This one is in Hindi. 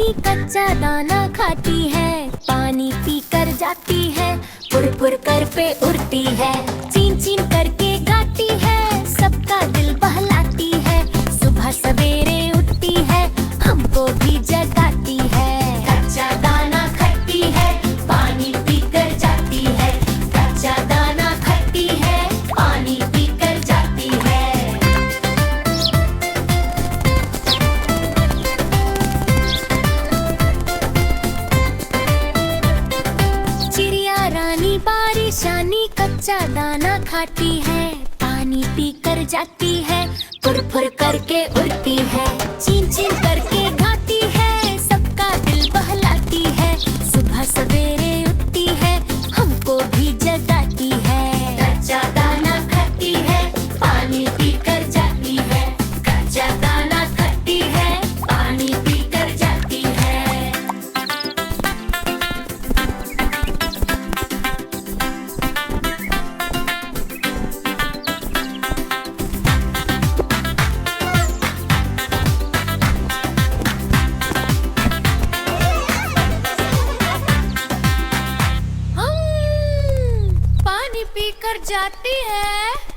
रानी कच्चा दाना खाती है, पानी पी कर जाती है, फुर फुर कर पे उड़ती है, चीं चीं करके गाती है, सबका दिल बहलाती है, सुबह सवेरे उठती है, हमको भी जगाती है। कच्चा दाना खाती है, पानी पी कर जाती है, कच्चा दाना खाती है, पानी पी कर जाती है। चिड़िया रानी बारिशानी कच्चा दाना खाती है, पानी पी कर जाती है, फुर फुर करके उड़ती है, चीं चीं करके गाती है, सबका दिल बहलाती है, सुबह सवेरे उठती है, हमको भी जगाती है। कच्चा दाना खाती है, पानी पी कर जाती है, कच्चा दाना खाती है, पानी पी कर जाती है। पानी पी कर जाती है।